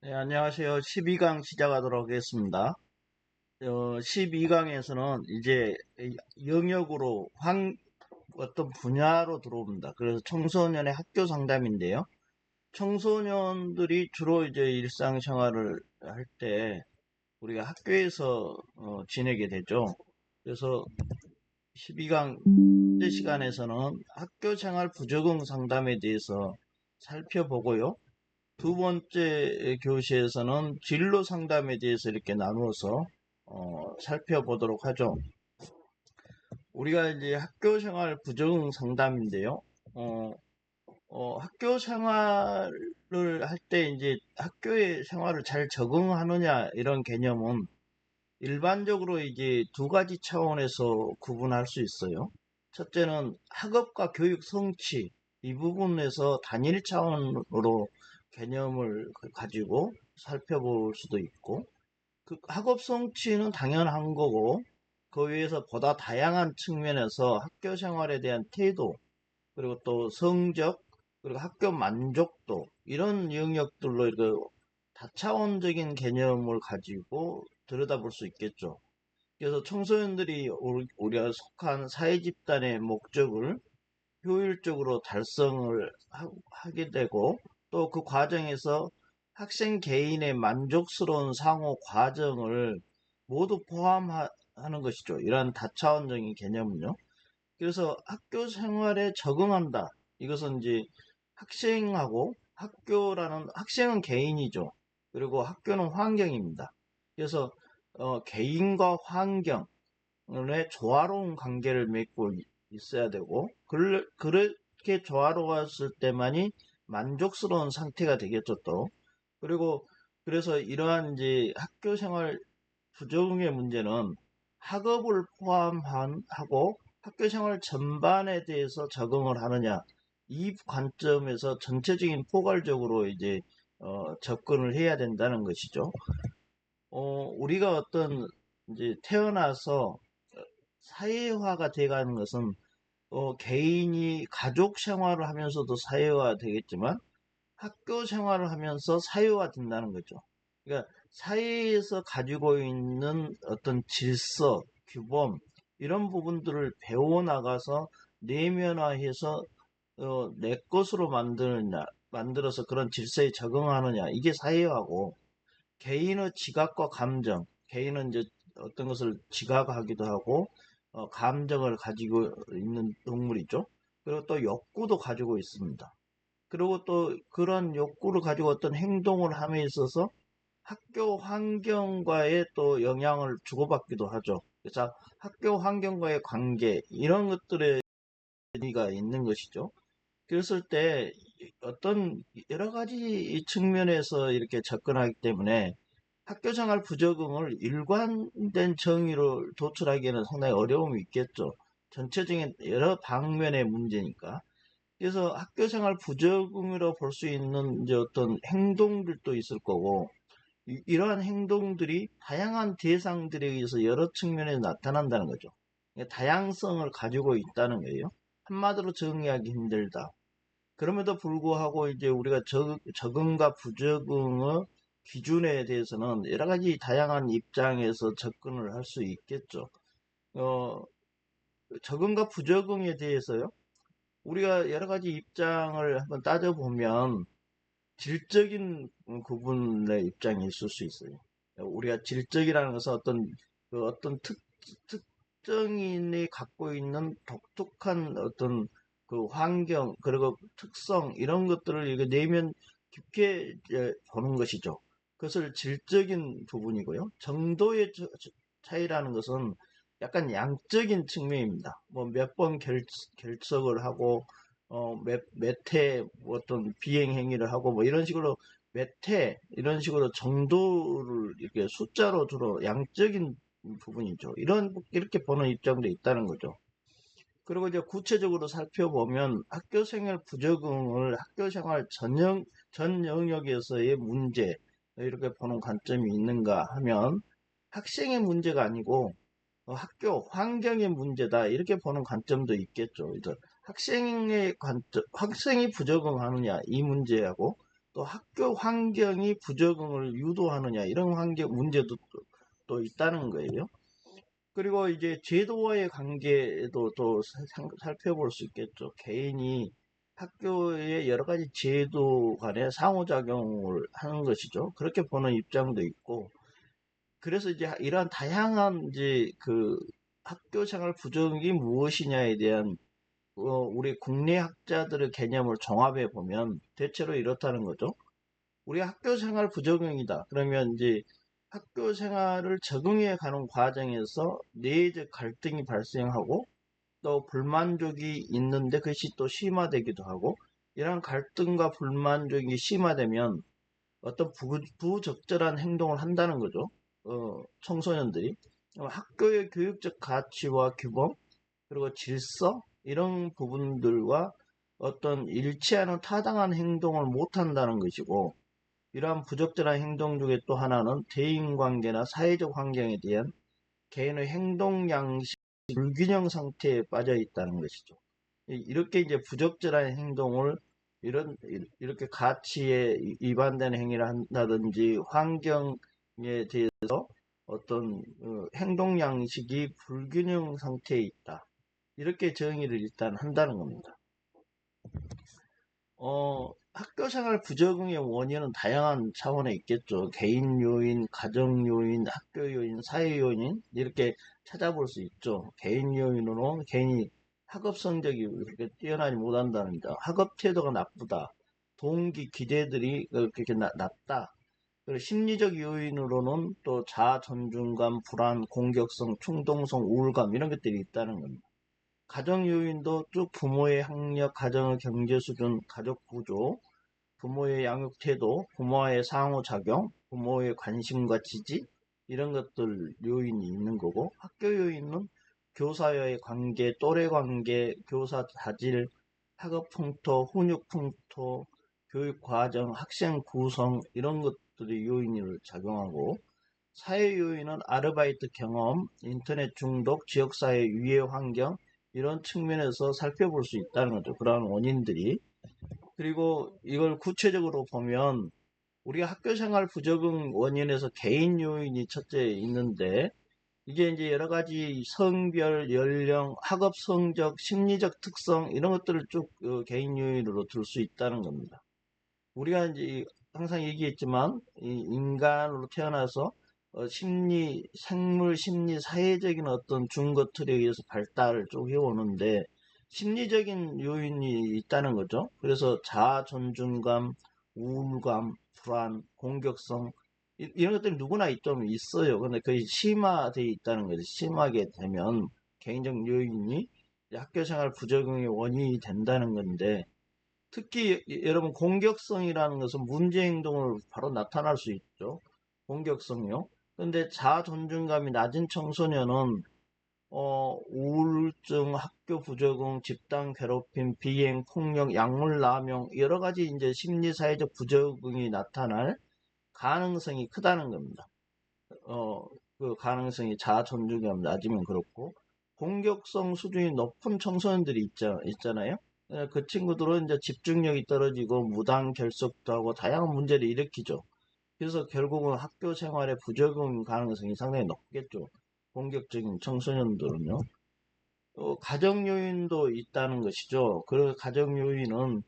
네, 안녕하세요. 12강 시작하도록 하겠습니다. 12강에서는 이제 영역으로 어떤 분야로 들어옵니다. 그래서 청소년의 학교 상담인데요. 청소년들이 주로 이제 일상생활을 할 때 우리가 학교에서 지내게 되죠. 그래서 12강 시간에서는 학교 생활 부적응 상담에 대해서 살펴보고요. 두 번째 교시에서는 진로 상담에 대해서 이렇게 나누어서 살펴보도록 하죠. 우리가 이제 학교 생활 부적응 상담인데요. 어, 학교 생활을 할 때 이제 학교의 생활을 잘 적응하느냐 이런 개념은 일반적으로 이제 두 가지 차원에서 구분할 수 있어요. 첫째는 학업과 교육 성취 이 부분에서 단일 차원으로 개념을 가지고 살펴볼 수도 있고, 그 학업 성취는 당연한 거고 그 위에서 보다 다양한 측면에서 학교 생활에 대한 태도, 그리고 또 성적, 그리고 학교 만족도 이런 영역들로 이렇게 다차원적인 개념을 가지고 들여다볼 수 있겠죠. 그래서 청소년들이 우리가 속한 사회 집단의 목적을 효율적으로 달성을 하게 되고, 또 그 과정에서 학생 개인의 만족스러운 상호 과정을 모두 포함하는 것이죠. 이러한 다차원적인 개념은요. 그래서 학교 생활에 적응한다. 이것은 이제 학생하고, 학생은 개인이죠. 그리고 학교는 환경입니다. 그래서 개인과 환경의 조화로운 관계를 맺고 있어야 되고, 그렇게 조화로웠을 때만이 만족스러운 상태가 되겠죠, 또. 그리고 그래서 이러한 이제 학교 생활 부적응의 문제는 학업을 포함하고 학교 생활 전반에 대해서 적응을 하느냐, 이 관점에서 전체적인 포괄적으로 이제 접근을 해야 된다는 것이죠. 우리가 어떤 이제 태어나서 사회화가 돼가는 것은 개인이 가족 생활을 하면서도 사회화 되겠지만 학교 생활을 하면서 사회화 된다는 거죠. 그러니까 사회에서 가지고 있는 어떤 질서, 규범 이런 부분들을 배워나가서 내면화해서 내 것으로 만들어서 그런 질서에 적응하느냐, 이게 사회화고, 개인의 지각과 감정, 개인은 이제 어떤 것을 지각하기도 하고 감정을 가지고 있는 동물이죠. 그리고 또 욕구도 가지고 있습니다. 그리고 또 그런 욕구를 가지고 어떤 행동을 함에 있어서 학교 환경과의 또 영향을 주고받기도 하죠. 그래서 학교 환경과의 관계 이런 것들에 의미가 있는 것이죠. 그랬을 때 어떤 여러 가지 측면에서 이렇게 접근하기 때문에 학교 생활 부적응을 일관된 정의로 도출하기에는 상당히 어려움이 있겠죠. 전체적인 여러 방면의 문제니까. 그래서 학교 생활 부적응이라고 볼 수 있는 이제 어떤 행동들도 있을 거고, 이러한 행동들이 다양한 대상들에 의해서 여러 측면에서 나타난다는 거죠. 다양성을 가지고 있다는 거예요. 한마디로 정의하기 힘들다. 그럼에도 불구하고 이제 우리가 적응과 부적응의 기준에 대해서는 여러 가지 다양한 입장에서 접근을 할 수 있겠죠. 어, 적응과 부적응에 대해서요. 우리가 여러 가지 입장을 한번 따져보면 질적인 구분의 입장이 있을 수 있어요. 우리가 질적이라는 것은 어떤 특정인이 갖고 있는 독특한 어떤 그 환경, 그리고 특성, 이런 것들을 이거 내면 깊게 보는 것이죠. 그것을 질적인 부분이고요. 정도의 차이라는 것은 약간 양적인 측면입니다. 뭐 몇 번 결석을 하고 몇 회 어떤 비행 행위를 하고 뭐 이런 식으로 몇 회 이런 식으로 정도를 이렇게 숫자로 주로 양적인 부분이죠. 이렇게 보는 입장도 있다는 거죠. 그리고 이제 구체적으로 살펴보면 학교 생활 부적응을 학교 생활 전 영역에서의 문제, 이렇게 보는 관점이 있는가 하면 학생의 문제가 아니고 학교 환경의 문제다, 이렇게 보는 관점도 있겠죠. 그래서 학생의 관점, 학생이 부적응하느냐 이 문제하고, 또 학교 환경이 부적응을 유도하느냐 이런 환경 문제도 또 있다는 거예요. 그리고 이제 제도와의 관계도 또 살펴볼 수 있겠죠. 개인이 학교의 여러 가지 제도 간의 상호작용을 하는 것이죠. 그렇게 보는 입장도 있고, 그래서 이제 이러한 다양한 이제 그 학교 생활 부정이 무엇이냐에 대한 우리 국내 학자들의 개념을 종합해 보면 대체로 이렇다는 거죠. 우리 학교 생활 부적응이다. 그러면 이제 학교 생활을 적응해 가는 과정에서 내적 갈등이 발생하고 또 불만족이 있는데 그것이 또 심화되기도 하고 이러한 갈등과 불만족이 심화되면 어떤 부적절한 행동을 한다는 거죠. 청소년들이. 학교의 교육적 가치와 규범, 그리고 질서, 이런 부분들과 어떤 일치하는 타당한 행동을 못한다는 것이고, 이러한 부적절한 행동 중에 또 하나는 대인관계나 사회적 환경에 대한 개인의 행동 양식 불균형 상태에 빠져 있다는 것이죠. 이렇게 이제 부적절한 행동을 이렇게 가치에 위반되는 행위를 한다든지 환경에 대해서 어떤 행동 양식이 불균형 상태에 있다. 이렇게 정의를 일단 한다는 겁니다. 학교 생활 부적응의 원인은 다양한 차원에 있겠죠. 개인 요인, 가정 요인, 학교 요인, 사회 요인 이렇게 찾아볼 수 있죠. 개인 요인으로 개인이 학업 성적이 그렇게 뛰어나지 못한다는다. 학업 태도가 나쁘다. 동기 기대들이 그렇게 낮다. 그리고 심리적 요인으로는 또 자아 존중감, 불안, 공격성, 충동성, 우울감 이런 것들이 있다는 겁니다. 가정 요인도 쭉 부모의 학력, 가정의 경제 수준, 가족 구조, 부모의 양육 태도, 부모와의 상호작용, 부모의 관심과 지지 이런 것들 요인이 있는 거고 학교 요인은 교사와의 관계, 또래 관계, 교사 자질, 학업 풍토, 훈육 풍토, 교육 과정, 학생 구성 이런 것들이 요인을 작용하고 사회 요인은 아르바이트 경험, 인터넷 중독, 지역사회 위해 환경 이런 측면에서 살펴볼 수 있다는 거죠. 그러한 원인들이. 그리고 이걸 구체적으로 보면 우리가 학교 생활 부적응 원인에서 개인 요인이 첫째 있는데 이게 이제 여러 가지 성별, 연령, 학업 성적, 심리적 특성 이런 것들을 쭉 개인 요인으로 들 수 있다는 겁니다. 우리가 이제 항상 얘기했지만 인간으로 태어나서 생물 심리, 사회적인 어떤 준거 틀에 의해서 발달을 쭉 해오는데 심리적인 요인이 있다는 거죠. 그래서 자아 존중감, 우울감, 불안, 공격성 이런 것들이 누구나 좀 있어요. 근데 거의 심화되어 있다는 거죠. 심하게 되면 개인적 요인이 학교 생활 부적응의 원인이 된다는 건데 특히 여러분 공격성이라는 것은 문제 행동을 바로 나타날 수 있죠. 공격성이요. 근데 자아 존중감이 낮은 청소년은 우울증, 학교 부적응, 집단 괴롭힘, 비행, 폭력, 약물 남용 여러 가지 이제 심리 사회적 부적응이 나타날 가능성이 크다는 겁니다. 그 가능성이 자아 존중감이 낮으면 그렇고 공격성 수준이 높은 청소년들이 있잖아요. 그 친구들은 이제 집중력이 떨어지고 무단 결석도 하고 다양한 문제를 일으키죠. 그래서 결국은 학교 생활에 부적응 가능성이 상당히 높겠죠. 공격적인 청소년들은요. 가정 요인도 있다는 것이죠. 그 가정 요인은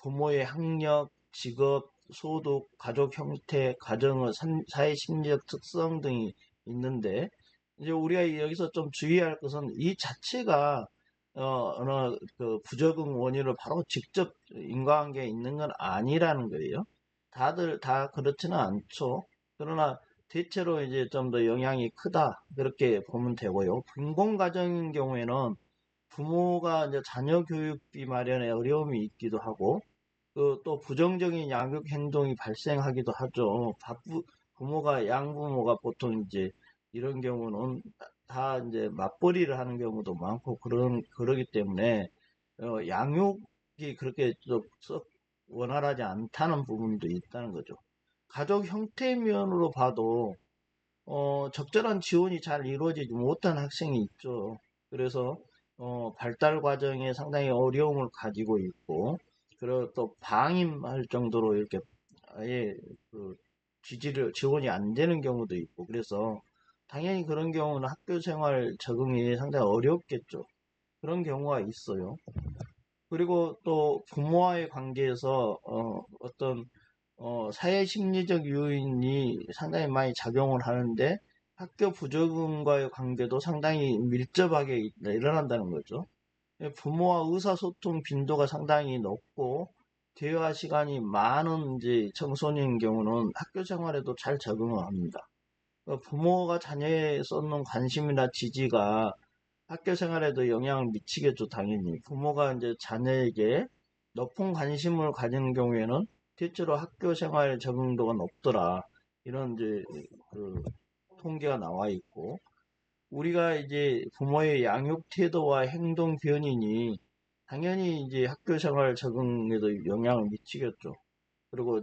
부모의 학력, 직업, 소득, 가족 형태, 가정의 사회 심리적 특성 등이 있는데 이제 우리가 여기서 좀 주의할 것은 이 자체가 어느 그 부적응 원인을 바로 직접 인과관계에 있는 건 아니라는 거예요. 다들 다 그렇지는 않죠. 그러나 대체로 이제 좀 더 영향이 크다 그렇게 보면 되고요. 빈곤 가정인 경우에는 부모가 이제 자녀 교육비 마련에 어려움이 있기도 하고 또 부정적인 양육 행동이 발생하기도 하죠. 부모가 양부모가 보통 이제 이런 경우는 다 이제 맞벌이를 하는 경우도 많고 그러기 때문에 양육이 그렇게 썩 원활하지 않다는 부분도 있다는 거죠. 가족 형태 면으로 봐도 적절한 지원이 잘 이루어지지 못한 학생이 있죠. 그래서 발달 과정에 상당히 어려움을 가지고 있고 그리고 또 방임할 정도로 이렇게 아예 그 지원이 안 되는 경우도 있고, 그래서 당연히 그런 경우는 학교 생활 적응이 상당히 어렵겠죠. 그런 경우가 있어요. 그리고 또 부모와의 관계에서 어떤 사회 심리적 요인이 상당히 많이 작용을 하는데, 학교 부적응과의 관계도 상당히 밀접하게 일어난다는 거죠. 부모와 의사소통 빈도가 상당히 높고 대화 시간이 많은 이제 청소년인 경우는 학교 생활에도 잘 적응을 합니다. 부모가 자녀에 쏟는 관심이나 지지가 학교 생활에도 영향을 미치겠죠, 당연히. 부모가 이제 자녀에게 높은 관심을 가지는 경우에는 대체로 학교 생활 적응도가 높더라. 이런 이제 그 통계가 나와 있고, 우리가 이제 부모의 양육 태도와 행동 변이니 당연히 이제 학교 생활 적응에도 영향을 미치겠죠. 그리고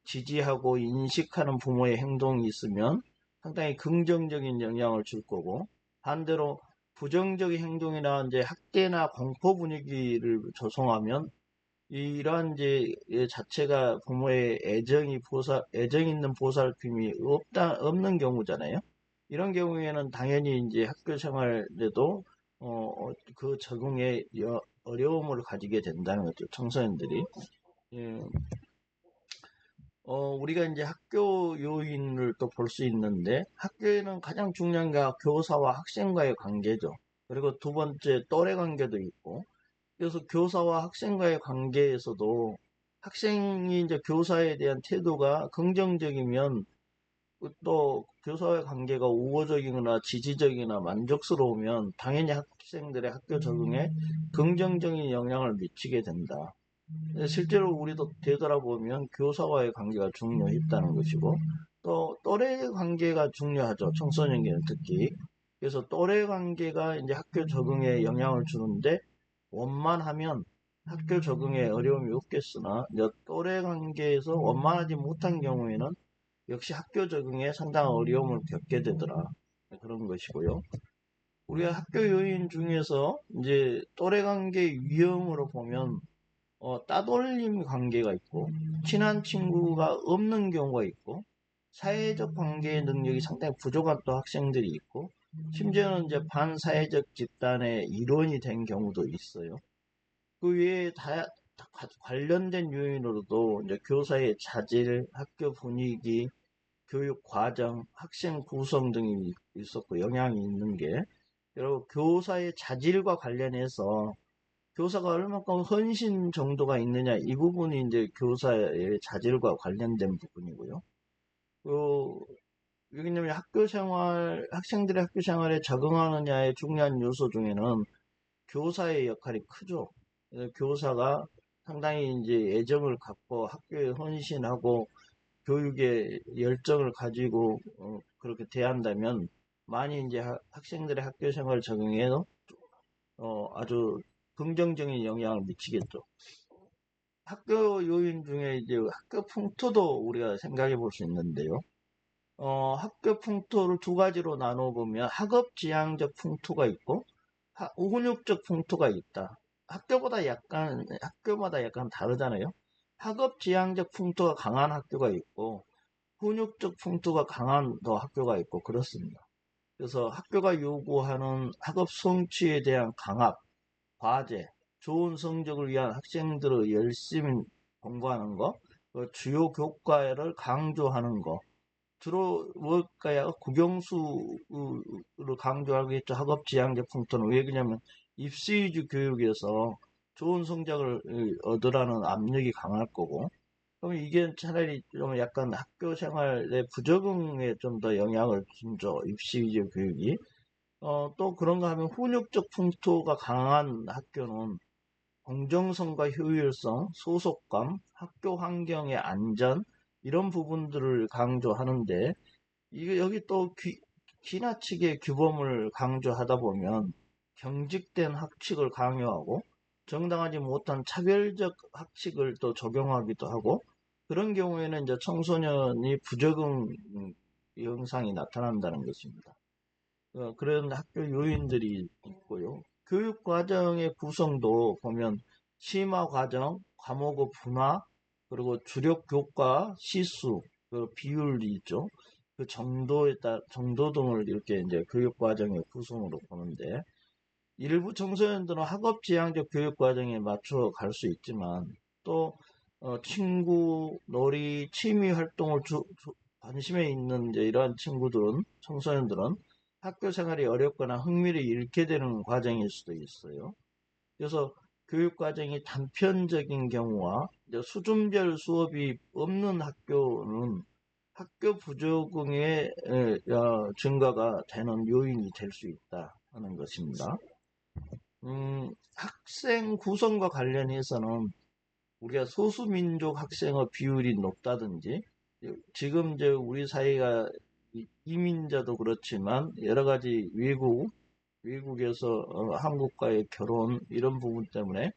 지지하고 인식하는 부모의 행동이 있으면 상당히 긍정적인 영향을 줄 거고, 반대로 부정적인 행동이나 이제 학대나 공포 분위기를 조성하면 이러한 이제 자체가 부모의 애정 있는 보살핌이 없는 경우잖아요. 이런 경우에는 당연히 이제 학교 생활에도 그 적응에 어려움을 가지게 된다는 거죠, 청소년들이. 예, 우리가 이제 학교 요인을 또 볼 수 있는데, 학교에는 가장 중요한 게 교사와 학생과의 관계죠. 그리고 두 번째, 또래 관계도 있고, 그래서 교사와 학생과의 관계에서도 학생이 이제 교사에 대한 태도가 긍정적이면, 또 교사와의 관계가 우호적이거나 지지적이나 만족스러우면 당연히 학생들의 학교 적응에 긍정적인 영향을 미치게 된다. 실제로 우리도 되돌아보면 교사와의 관계가 중요했다는 것이고, 또 또래 관계가 중요하죠. 청소년기는 특히. 그래서 또래 관계가 이제 학교 적응에 영향을 주는데, 원만하면 학교 적응에 어려움이 없겠으나 이제 또래 관계에서 원만하지 못한 경우에는 역시 학교 적응에 상당한 어려움을 겪게 되더라. 그런 것이고요. 우리가 학교 요인 중에서 이제 또래 관계 유형으로 보면 따돌림 관계가 있고, 친한 친구가 없는 경우가 있고, 사회적 관계 능력이 상당히 부족한 또 학생들이 있고, 심지어는 이제 반사회적 집단의 일원이 된 경우도 있어요. 그 외에 관련된 요인으로도 이제 교사의 자질, 학교 분위기, 교육 과정, 학생 구성 등이 있었고 영향이 있는 게, 여러분 교사의 자질과 관련해서 교사가 얼마큼 헌신 정도가 있느냐, 이 부분이 이제 교사의 자질과 관련된 부분이고요. 왜냐면 학생들의 학교 생활에 적응하느냐의 중요한 요소 중에는 교사의 역할이 크죠. 교사가 상당히 이제 애정을 갖고 학교에 헌신하고 교육에 열정을 가지고 그렇게 대한다면 많이 이제 학생들의 학교 생활 적응에도 아주 긍정적인 영향을 미치겠죠. 학교 요인 중에 이제 학교 풍토도 우리가 생각해 볼 수 있는데요. 학교 풍토를 두 가지로 나눠보면 학업 지향적 풍토가 있고 훈육적 풍토가 있다. 학교마다 약간 다르잖아요. 학업 지향적 풍토가 강한 학교가 있고 훈육적 풍토가 강한 더 학교가 있고 그렇습니다. 그래서 학교가 요구하는 학업 성취에 대한 강압, 과제, 좋은 성적을 위한 학생들의 열심히 공부하는 거, 주요 교과를 강조하는 거, 주로 뭘까요? 국영수를 강조하겠죠. 학업 지향적 풍토는. 왜 그러냐면 입시 위주 교육에서 좋은 성적을 얻으라는 압력이 강할 거고, 그럼 이게 차라리 좀 약간 학교 생활의 부적응에 좀 더 영향을 주죠. 입시 위주 교육이. 또 그런가 하면 훈육적 풍토가 강한 학교는 공정성과 효율성, 소속감, 학교 환경의 안전, 이런 부분들을 강조하는데, 이게 여기 또 지나치게 규범을 강조하다 보면 경직된 학칙을 강요하고 정당하지 못한 차별적 학칙을 또 적용하기도 하고, 그런 경우에는 이제 청소년이 부적응 현상이 나타난다는 것입니다. 그런 학교 요인들이 있고요. 교육 과정의 구성도 보면 심화 과정, 과목의 분화, 그리고 주력 교과 시수, 그 비율이 있죠. 그 정도에 따라 정도 등을 이렇게 이제 교육 과정의 구성으로 보는데, 일부 청소년들은 학업 지향적 교육 과정에 맞춰 갈 수 있지만, 또 친구, 놀이, 취미 활동을 관심에 있는 이제 이러한 친구들은, 청소년들은 학교 생활이 어렵거나 흥미를 잃게 되는 과정일 수도 있어요. 그래서 교육 과정이 단편적인 경우와 이제 수준별 수업이 없는 학교는 학교 부적응의 증가가 되는 요인이 될 수 있다 하는 것입니다. 학생 구성과 관련해서는 우리가 소수민족 학생의 비율이 높다든지, 지금 이제 우리 사회가 이민자도 그렇지만 여러 가지 외국에서 한국과의 결혼 이런 부분 때문에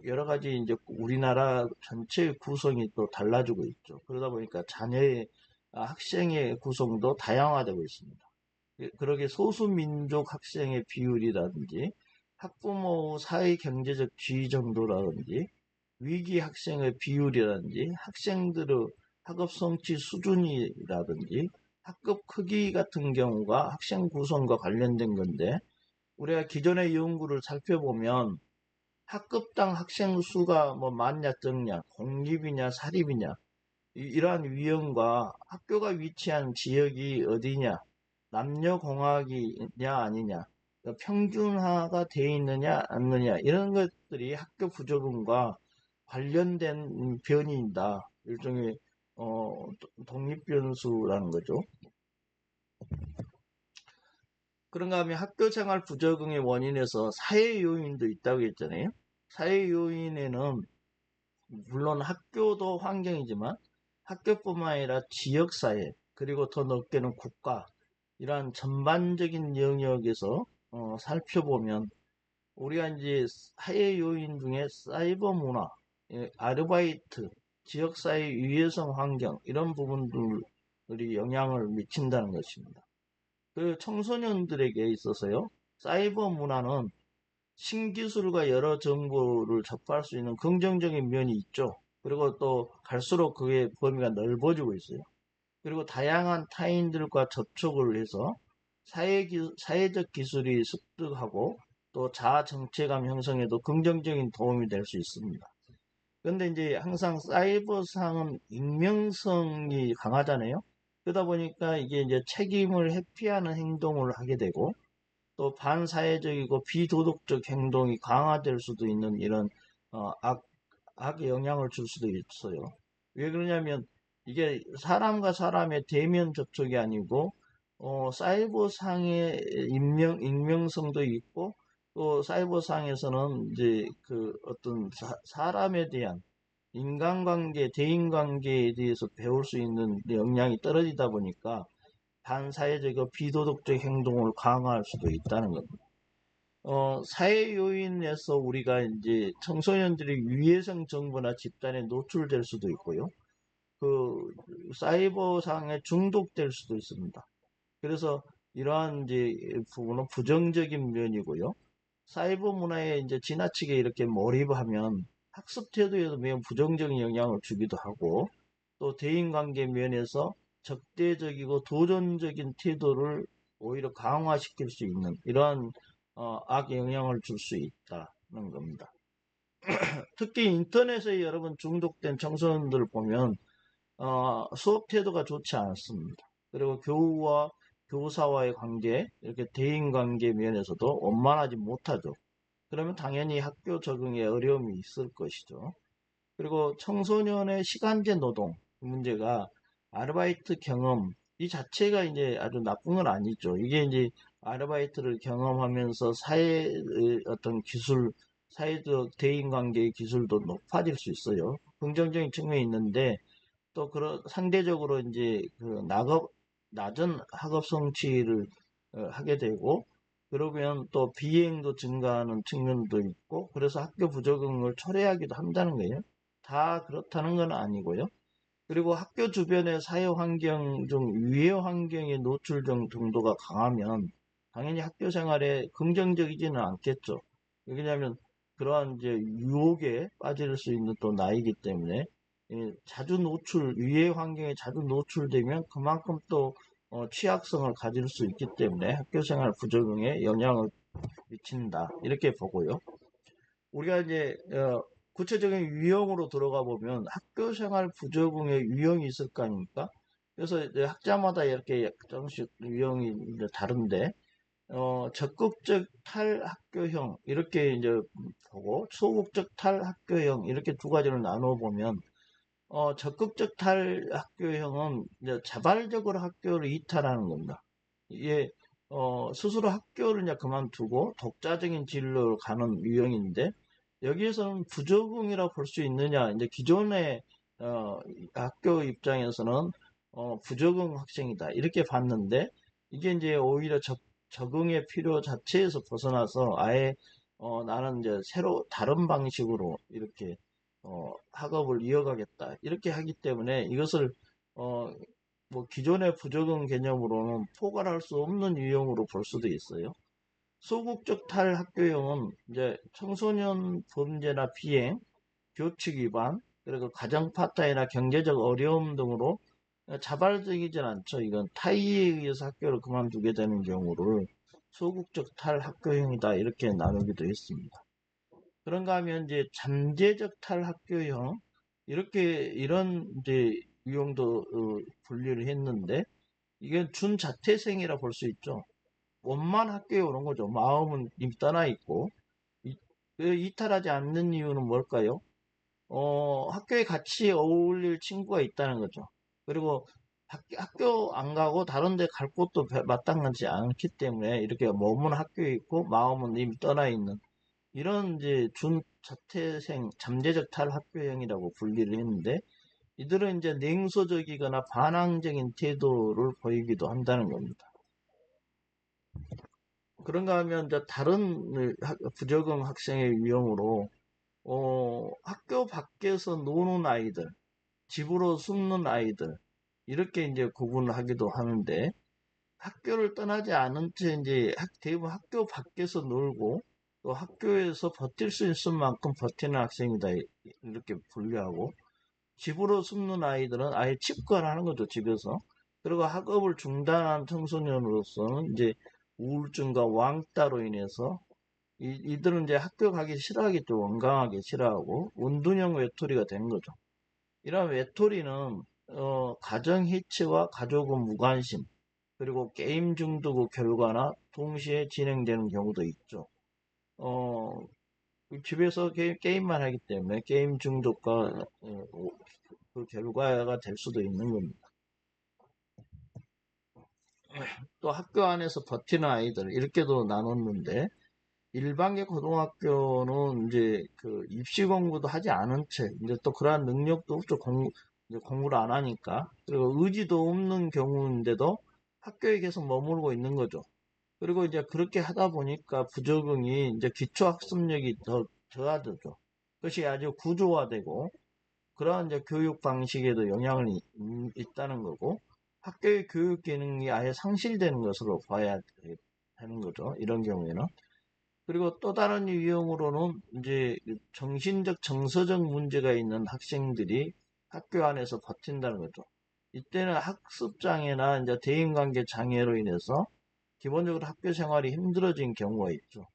여러 가지 이제 우리나라 전체 구성이 또 달라지고 있죠. 그러다 보니까 자녀의 학생의 구성도 다양화되고 있습니다. 그러게 소수민족 학생의 비율이라든지 학부모 사회 경제적 지위 정도라든지 위기 학생의 비율이라든지 학생들의 학업 성취 수준이라든지 학급 크기 같은 경우가 학생 구성과 관련된 건데, 우리가 기존의 연구를 살펴보면 학급당 학생 수가 뭐 많냐 적냐, 공립이냐 사립이냐, 이러한 위험과 학교가 위치한 지역이 어디냐, 남녀공학이냐 아니냐, 평준화가 되어 있느냐 않느냐, 이런 것들이 학교 부적응과 관련된 변이다. 일종의 독립변수라는 거죠. 그런가 하면 학교 생활 부적응의 원인에서 사회 요인도 있다고 했잖아요. 사회 요인에는 물론 학교도 환경이지만 학교뿐만 아니라 지역사회, 그리고 더 넓게는 국가, 이러한 전반적인 영역에서 살펴보면 우리가 이제 사회 요인 중에 사이버 문화, 아르바이트, 지역사회 유해성 환경, 이런 부분들이 영향을 미친다는 것입니다. 그 청소년들에게 있어서요, 사이버 문화는 신기술과 여러 정보를 접할 수 있는 긍정적인 면이 있죠. 그리고 또 갈수록 그의 범위가 넓어지고 있어요. 그리고 다양한 타인들과 접촉을 해서 사회적 기술이 습득하고 또 자아 정체감 형성에도 긍정적인 도움이 될 수 있습니다. 그런데 이제 항상 사이버상은 익명성이 강하잖아요. 그러다 보니까 이게 이제 책임을 회피하는 행동을 하게 되고, 또 반사회적이고 비도덕적 행동이 강화될 수도 있는 이런 악의 영향을 줄 수도 있어요. 왜 그러냐면 이게 사람과 사람의 대면 접촉이 아니고 사이버상의 익명성도 있고, 또 사이버상에서는 이제 그 어떤 사람에 대한 인간관계, 대인관계에 대해서 배울 수 있는 역량이 떨어지다 보니까 반사회적이고 비도덕적 행동을 강화할 수도 있다는 겁니다. 사회 요인에서 우리가 이제 청소년들이 위해성 정보나 집단에 노출될 수도 있고요. 그 사이버상에 중독될 수도 있습니다. 그래서 이러한 이제 부분은 부정적인 면이고요. 사이버 문화에 이제 지나치게 이렇게 몰입하면 학습 태도에도 매우 부정적인 영향을 주기도 하고, 또 대인관계 면에서 적대적이고 도전적인 태도를 오히려 강화시킬 수 있는 이러한 악영향을 줄 수 있다는 겁니다. 특히 인터넷에 여러분 중독된 청소년들을 보면 수업 태도가 좋지 않습니다. 그리고 교사와의 관계, 이렇게 대인관계 면에서도 원만하지 못하죠. 그러면 당연히 학교 적응에 어려움이 있을 것이죠. 그리고 청소년의 시간제 노동 문제가 아르바이트 경험 이 자체가 이제 아주 나쁜 건 아니죠. 이게 이제 아르바이트를 경험하면서 사회의 어떤 기술, 사회적 대인관계의 기술도 높아질 수 있어요. 긍정적인 측면이 있는데, 또 그런 상대적으로 이제 그 낮은 학업 성취를 하게 되고, 그러면 또 비행도 증가하는 측면도 있고, 그래서 학교 부적응을 초래하기도 한다는 거예요. 다 그렇다는 건 아니고요. 그리고 학교 주변의 사회 환경 중 위해 환경에 노출된 정도가 강하면 당연히 학교 생활에 긍정적이지는 않겠죠. 왜냐하면 그러한 이제 유혹에 빠질 수 있는 또 나이기 때문에 자주 위해 환경에 자주 노출되면 그만큼 또 취약성을 가질 수 있기 때문에 학교생활 부적응에 영향을 미친다. 이렇게 보고요. 우리가 이제 구체적인 유형으로 들어가 보면 학교생활 부적응의 유형이 있을 거 아닙니까? 그래서 이제 학자마다 이렇게 조금씩 유형이 이제 다른데 적극적 탈학교형 이렇게 이제 보고 소극적 탈학교형 이렇게 두 가지를 나눠 보면 적극적 탈학교형은 이제 자발적으로 학교를 이탈하는 겁니다. 이게 스스로 학교를 이제 그만두고 독자적인 진로로 가는 유형인데 여기에서는 부적응이라 볼 수 있느냐? 이제 기존의 학교 입장에서는 부적응 학생이다 이렇게 봤는데 이게 이제 오히려 적응의 필요 자체에서 벗어나서 아예 나는 이제 새로 다른 방식으로 이렇게 학업을 이어가겠다 이렇게 하기 때문에 이것을 뭐 기존의 부적응 개념으로는 포괄할 수 없는 유형으로 볼 수도 있어요. 소극적 탈학교형은 이제 청소년 범죄나 비행, 교칙 위반, 그리고 가정 파탄이나 경제적 어려움 등으로 자발적이진 않죠. 이건 타의에 의해서 학교를 그만두게 되는 경우를 소극적 탈학교형이다 이렇게 나누기도 했습니다. 그런가 하면 이제 잠재적 탈학교형 이런 이제 유형도 분류를 했는데 이게 준자퇴생이라 볼 수 있죠. 몸만 학교에 오는 거죠. 마음은 이미 떠나 있고 이탈하지 않는 이유는 뭘까요? 학교에 같이 어울릴 친구가 있다는 거죠. 그리고 학교 안 가고 다른 데 갈 곳도 마땅하지 않기 때문에 이렇게 몸은 학교에 있고 마음은 이미 떠나 있는 이런 이제 준자퇴생 잠재적 탈학교형이라고 분리를 했는데 이들은 이제 냉소적이거나 반항적인 태도를 보이기도 한다는 겁니다. 그런가 하면 이제 다른 부적응 학생의 유형으로 학교 밖에서 노는 아이들, 집으로 숨는 아이들 이렇게 이제 구분을 하기도 하는데 학교를 떠나지 않은 채 이제 대부분 학교 밖에서 놀고 또 학교에서 버틸 수 있을 만큼 버티는 학생이다 이렇게 분류하고 집으로 숨는 아이들은 아예 집권하는 거죠 집에서 그리고 학업을 중단한 청소년으로서는 이제 우울증과 왕따로 인해서 이들은 이제 학교 가기 싫어하겠죠 원강하게 싫어하고 운동형 외톨이가 된 거죠. 이런 외톨이는 가정 해체와 가족은 무관심 그리고 게임 중독의 결과나 동시에 진행되는 경우도 있죠. 어, 집에서 게임만 하기 때문에 게임 중독과 그 결과가 될 수도 있는 겁니다. 또 학교 안에서 버티는 아이들 이렇게도 나눴는데 일반계 고등학교는 이제 그 입시 공부도 하지 않은 채 이제 또 그러한 능력도 없죠. 이제 공부를 안 하니까 그리고 의지도 없는 경우인데도 학교에 계속 머물고 있는 거죠. 그리고 이제 그렇게 하다 보니까 부적응이 이제 기초학습력이 더 저하되죠. 그것이 아주 구조화되고 그러한 이제 교육 방식에도 영향을 있다는 거고 학교의 교육 기능이 아예 상실되는 것으로 봐야 되는 거죠. 이런 경우에는. 그리고 또 다른 유형으로는 이제 정신적, 정서적 문제가 있는 학생들이 학교 안에서 버틴다는 거죠. 이때는 학습 장애나 이제 대인관계 장애로 인해서 기본적으로 학교 생활이 힘들어진 경우가 있죠.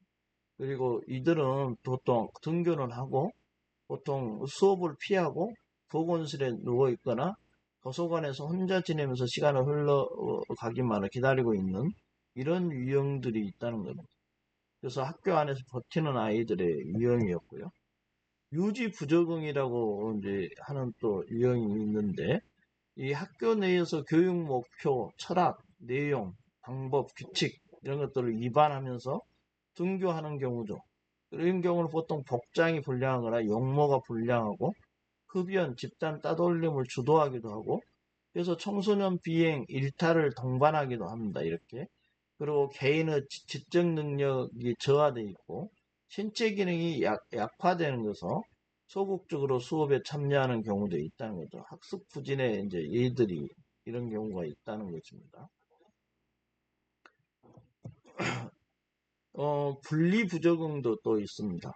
그리고 이들은 보통 등교는 하고 보통 수업을 피하고 보건실에 누워 있거나 도서관에서 혼자 지내면서 시간을 흘러가기만을 기다리고 있는 이런 유형들이 있다는 겁니다. 그래서 학교 안에서 버티는 아이들의 유형이었고요. 유지 부적응이라고 이제 하는 또 유형이 있는데 이 학교 내에서 교육 목표, 철학, 내용, 방법, 규칙 이런 것들을 위반하면서 등교하는 경우죠. 이런 경우는 보통 복장이 불량하거나 용모가 불량하고 흡연, 집단 따돌림을 주도하기도 하고 그래서 청소년 비행, 일탈을 동반하기도 합니다. 이렇게. 그리고 개인의 지적 능력이 저하되어 있고 신체 기능이 약화되는 것서 소극적으로 수업에 참여하는 경우도 있다는 거죠. 학습 부진의 이제 예들이 이런 경우가 있다는 것입니다. 분리 부적응도 또 있습니다.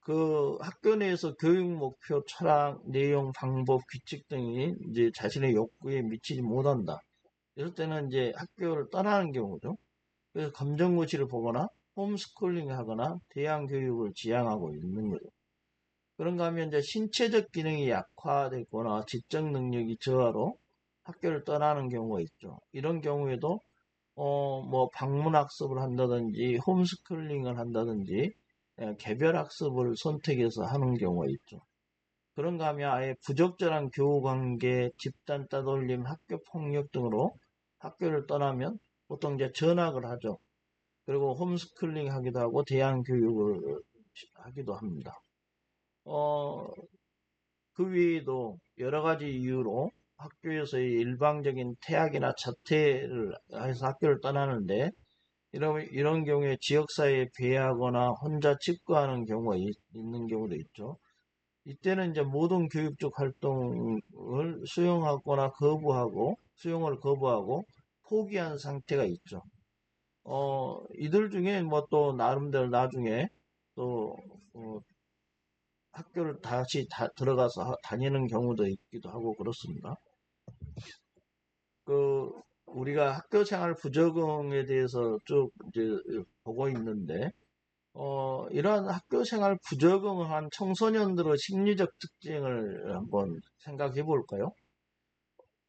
그 학교 내에서 교육 목표, 철학, 내용, 방법, 규칙 등이 이제 자신의 욕구에 미치지 못한다. 이럴 때는 이제 학교를 떠나는 경우죠. 그래서 검정고시를 보거나 홈스쿨링 하거나 대양 교육을 지향하고 있는 거죠. 그런가 하면 이제 신체적 기능이 약화되거나 지적 능력이 저하로 학교를 떠나는 경우가 있죠. 이런 경우에도 뭐 방문 학습을 한다든지 홈스쿨링을 한다든지 개별 학습을 선택해서 하는 경우가 있죠. 그런가 하면 아예 부적절한 교우 관계, 집단 따돌림, 학교 폭력 등으로 학교를 떠나면 보통 이제 전학을 하죠. 그리고 홈스쿨링 하기도 하고 대안 교육을 하기도 합니다. 어, 그 외에도 여러 가지 이유로 학교에서의 일방적인 퇴학이나 자퇴를 해서 학교를 떠나는데 이런 경우에 지역사회에 배회하거나 혼자 집거하는 경우가 있는 경우도 있죠. 이때는 이제 모든 교육적 활동을 수용을 거부하고 포기한 상태가 있죠. 이들 중에 뭐 또 나름대로 나중에 또 학교를 다시 들어가서 다니는 경우도 있기도 하고 그렇습니다. 그 우리가 학교 생활 부적응에 대해서 쭉 이제 보고 있는데 이러한 학교 생활 부적응을 한 청소년들의 심리적 특징을 한번 생각해 볼까요?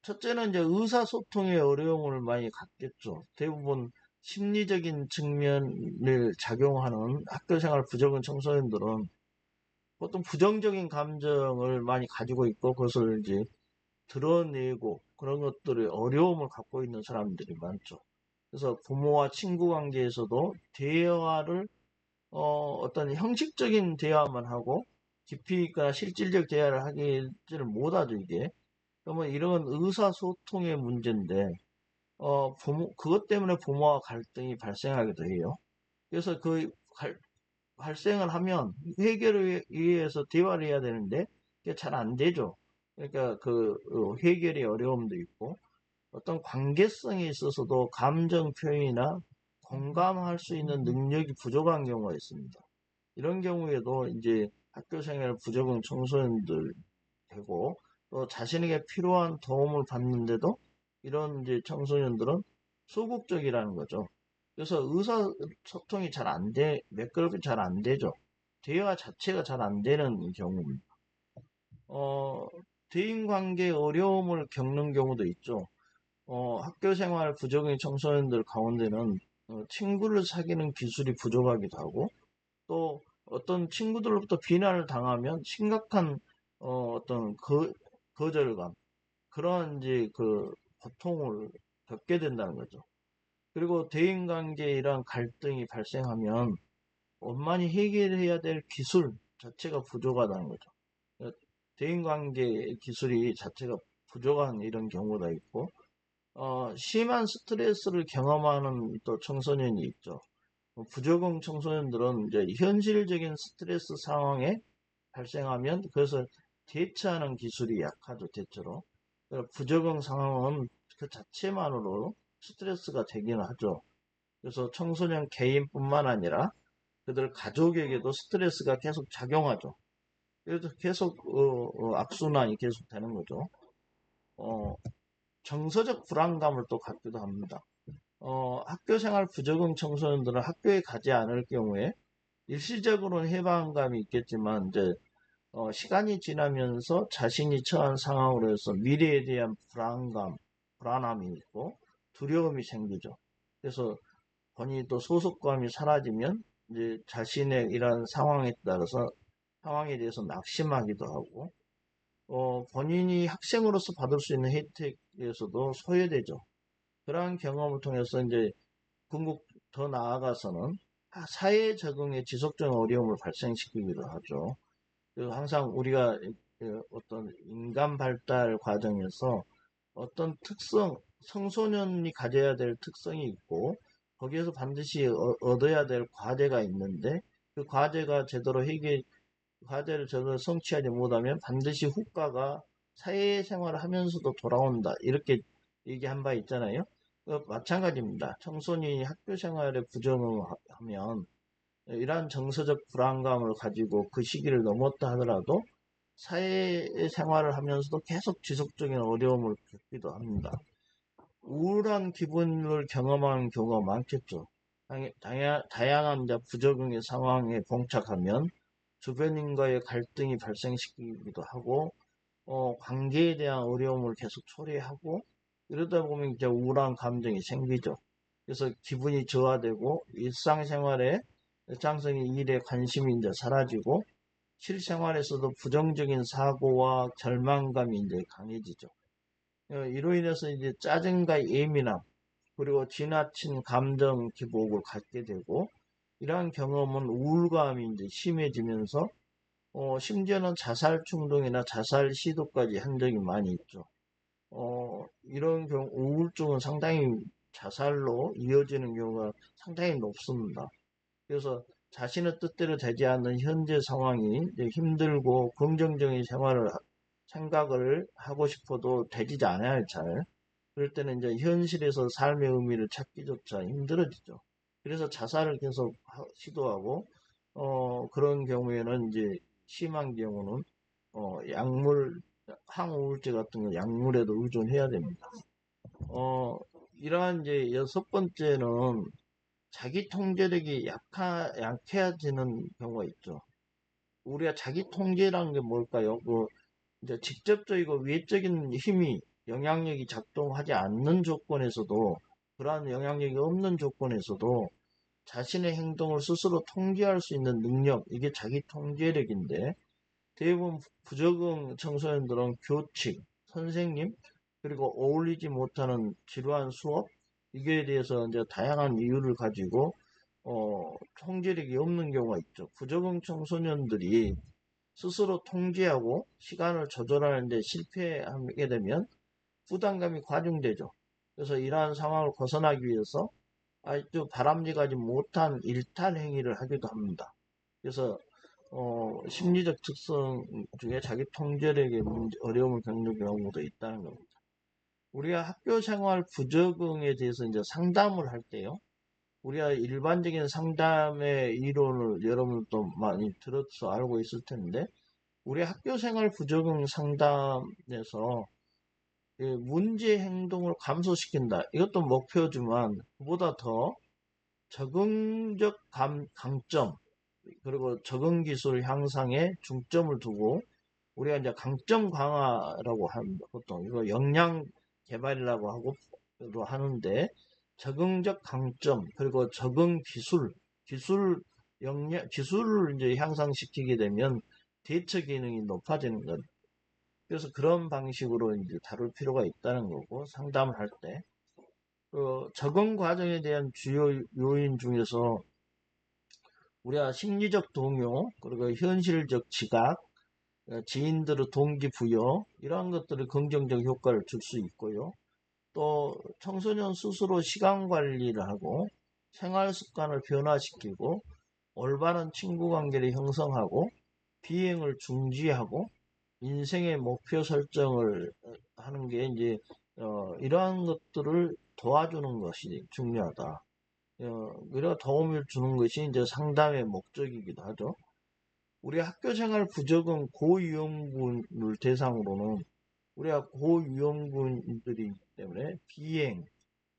첫째는 이제 의사소통의 어려움을 많이 갖겠죠. 대부분 심리적인 측면을 작용하는 학교 생활 부적응 청소년들은 보통 부정적인 감정을 많이 가지고 있고 그것을 이제 드러내고 그런 것들의 어려움을 갖고 있는 사람들이 많죠. 그래서 부모와 친구 관계에서도 대화를 어떤 형식적인 대화만 하고 깊이 있거나 실질적 대화를 하기를 못하죠, 이게. 그러면 이런 의사소통의 문제인데, 그것 때문에 부모와 갈등이 발생하기도 해요. 그래서 발생을 하면 해결을 위해서 대화를 해야 되는데, 그게 잘 안 되죠. 그러니까 해결의 어려움도 있고, 어떤 관계성에 있어서도 감정 표현이나 공감할 수 있는 능력이 부족한 경우가 있습니다. 이런 경우에도 이제 학교 생활 부적응 청소년들 되고 또 자신에게 필요한 도움을 받는데도 이런 이제 청소년들은 소극적이라는 거죠. 그래서 의사소통이 매끄럽게 잘 안 되죠. 대화 자체가 잘 안 되는 경우입니다. 어, 대인관계 어려움을 겪는 경우도 있죠. 학교 생활 부적응 청소년들 가운데는 친구를 사귀는 기술이 부족하기도 하고 또 어떤 친구들로부터 비난을 당하면 심각한 어떤 거절감 그런 이제 고통을 겪게 된다는 거죠. 그리고 대인관계에 이런 갈등이 발생하면 원만히 해결해야 될 기술 자체가 부족하다는 거죠. 대인관계 기술이 자체가 부족한 이런 경우가 있고 심한 스트레스를 경험하는 또 청소년이 있죠. 부적응 청소년들은 이제 현실적인 스트레스 상황에 발생하면 그것을 대처하는 기술이 약하죠, 대체로. 부적응 상황은 그 자체만으로 스트레스가 되긴 하죠. 그래서 청소년 개인뿐만 아니라 그들 가족에게도 스트레스가 계속 작용하죠. 그래서 계속 악순환이 계속 되는 거죠. 정서적 불안감을 또 갖기도 합니다. 학교 생활 부적응 청소년들은 학교에 가지 않을 경우에 일시적으로는 해방감이 있겠지만 이제 시간이 지나면서 자신이 처한 상황으로 해서 미래에 대한 불안함이 있고 두려움이 생기죠. 그래서 본인이 또 소속감이 사라지면 이제 자신의 이런 상황에 따라서 상황에 대해서 낙심하기도 하고 본인이 학생으로서 받을 수 있는 혜택에서도 소외되죠. 그러한 경험을 통해서 이제 궁극 더 나아가서는 사회 적응에 지속적인 어려움을 발생시키기도 하죠. 그래서 항상 우리가 어떤 인간 발달 과정에서 어떤 청소년이 가져야 될 특성이 있고 거기에서 반드시 얻어야 될 과제가 있는데 그 과제를 제대로 성취하지 못하면 반드시 후과가 사회생활을 하면서도 돌아온다. 이렇게 얘기한 바 있잖아요. 마찬가지입니다. 청소년이 학교 생활에 부적응하면 이러한 정서적 불안감을 가지고 그 시기를 넘었다 하더라도 사회생활을 하면서도 계속 지속적인 어려움을 겪기도 합니다. 우울한 기분을 경험하는 경우가 많겠죠. 다양한 부적응의 상황에 봉착하면 주변인과의 갈등이 발생시키기도 하고, 관계에 대한 어려움을 계속 초래하고, 이러다 보면 이제 우울한 감정이 생기죠. 그래서 기분이 저하되고, 일상적인 일에 관심이 이제 사라지고, 실생활에서도 부정적인 사고와 절망감이 이제 강해지죠. 이로 인해서 이제 짜증과 예민함, 그리고 지나친 감정 기복을 갖게 되고, 이러한 경험은 우울감이 이제 심해지면서, 심지어는 자살 충동이나 자살 시도까지 한 적이 많이 있죠. 이런 경우, 우울증은 상당히 자살로 이어지는 경우가 상당히 높습니다. 그래서 자신의 뜻대로 되지 않는 현재 상황이 이제 힘들고 긍정적인 생각을 하고 싶어도 되지 않아요, 잘. 그럴 때는 이제 현실에서 삶의 의미를 찾기조차 힘들어지죠. 그래서 자살을 계속 시도하고, 그런 경우에는 이제 심한 경우는, 약물, 항우울제 같은 거 약물에도 의존해야 됩니다. 어, 이러한 이제 여섯 번째는 자기 통제력이 약해지는 경우가 있죠. 우리가 자기 통제라는 게 뭘까요? 이제 직접적이고 외적인 힘이 영향력이 작동하지 않는 조건에서도 그러한 영향력이 없는 조건에서도 자신의 행동을 스스로 통제할 수 있는 능력, 이게 자기 통제력인데 대부분 부적응 청소년들은 교칙, 선생님, 그리고 어울리지 못하는 지루한 수업, 이거에 대해서 이제 다양한 이유를 가지고 통제력이 없는 경우가 있죠. 부적응 청소년들이 스스로 통제하고 시간을 조절하는데 실패하게 되면 부담감이 과중되죠. 그래서 이러한 상황을 벗어나기 위해서 아주 바람직하지 못한 일탈 행위를 하기도 합니다. 그래서 심리적 특성 중에 자기 통제력의 어려움을 겪는 경우도 있다는 겁니다. 우리가 학교 생활 부적응에 대해서 이제 상담을 할 때요. 우리가 일반적인 상담의 이론을 여러분도 많이 들어서 알고 있을 텐데, 우리 학교 생활 부적응 상담에서 문제 행동을 감소시킨다. 이것도 목표지만 그보다 더 적응적 강점, 그리고 적응 기술 향상에 중점을 두고 우리가 이제 강점 강화라고 합니다. 보통 이거 역량 개발이라고 하는데 적응적 강점 그리고 적응 기술을 이제 향상시키게 되면 대처 기능이 높아지는 것. 그래서 그런 방식으로 이제 다룰 필요가 있다는 거고 상담을 할 때. 적응 과정에 대한 주요 요인 중에서 우리가 심리적 동요, 그리고 현실적 지각, 지인들의 동기부여, 이러한 것들이 긍정적 효과를 줄 수 있고요. 또 청소년 스스로 시간 관리를 하고 생활 습관을 변화시키고 올바른 친구 관계를 형성하고 비행을 중지하고 인생의 목표 설정을 하는 게 이제 이러한 것들을 도와주는 것이 중요하다. 우리가 도움을 주는 것이 이제 상담의 목적이기도 하죠. 우리 학교생활 부적응 고위험군을 대상으로는 우리가 고위험군들이기 때문에 비행,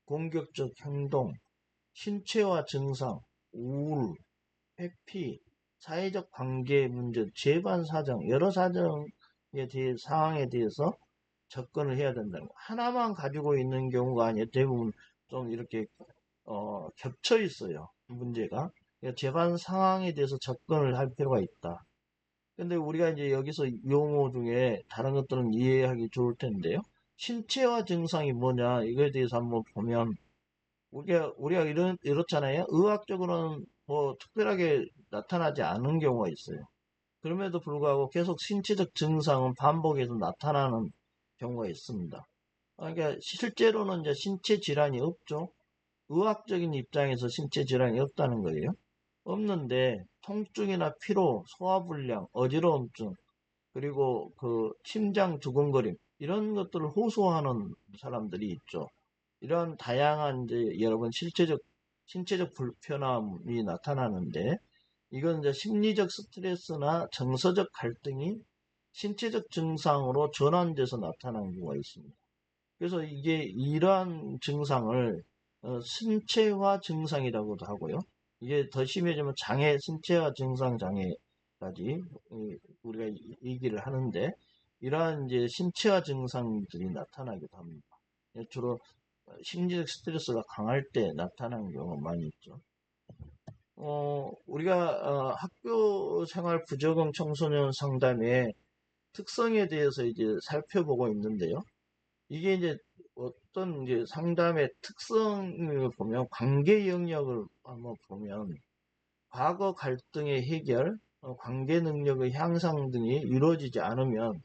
공격적 행동, 신체화 증상, 우울, 회피, 사회적 관계 문제, 재반 사정, 여러 상황에 대해서 접근을 해야 된다는 거. 하나만 가지고 있는 경우가 아니에요. 대부분 좀 이렇게 겹쳐 있어요. 문제가. 그러니까 재반 상황에 대해서 접근을 할 필요가 있다. 근데 우리가 이제 여기서 용어 중에 다른 것들은 이해하기 좋을 텐데요. 신체화 증상이 뭐냐, 이거에 대해서 한번 보면, 우리가 이렇잖아요. 의학적으로는 뭐 특별하게 나타나지 않은 경우가 있어요. 그럼에도 불구하고 계속 신체적 증상은 반복해서 나타나는 경우가 있습니다. 그러니까 실제로는 이제 신체 질환이 없죠. 의학적인 입장에서 신체 질환이 없다는 거예요. 없는데 통증이나 피로, 소화불량, 어지러움증, 그리고 그 심장 두근거림 이런 것들을 호소하는 사람들이 있죠. 이런 다양한 이제 여러분 신체적 불편함이 나타나는데 이건 이제 심리적 스트레스나 정서적 갈등이 신체적 증상으로 전환돼서 나타나는 경우가 있습니다. 그래서 이게 이러한 증상을 신체화 증상이라고도 하고요. 이게 더 심해지면 장애, 신체화 증상 장애까지 우리가 얘기를 하는데, 이러한 이제 신체화 증상들이 나타나기도 합니다. 주로 심리적 스트레스가 강할 때 나타나는 경우가 많이 있죠. 우리가 학교 생활 부적응 청소년 상담의 특성에 대해서 이제 살펴보고 있는데요. 이게 이제 어떤 이제 상담의 특성을 보면, 관계 영역을 한번 보면 과거 갈등의 해결, 관계 능력의 향상 등이 이루어지지 않으면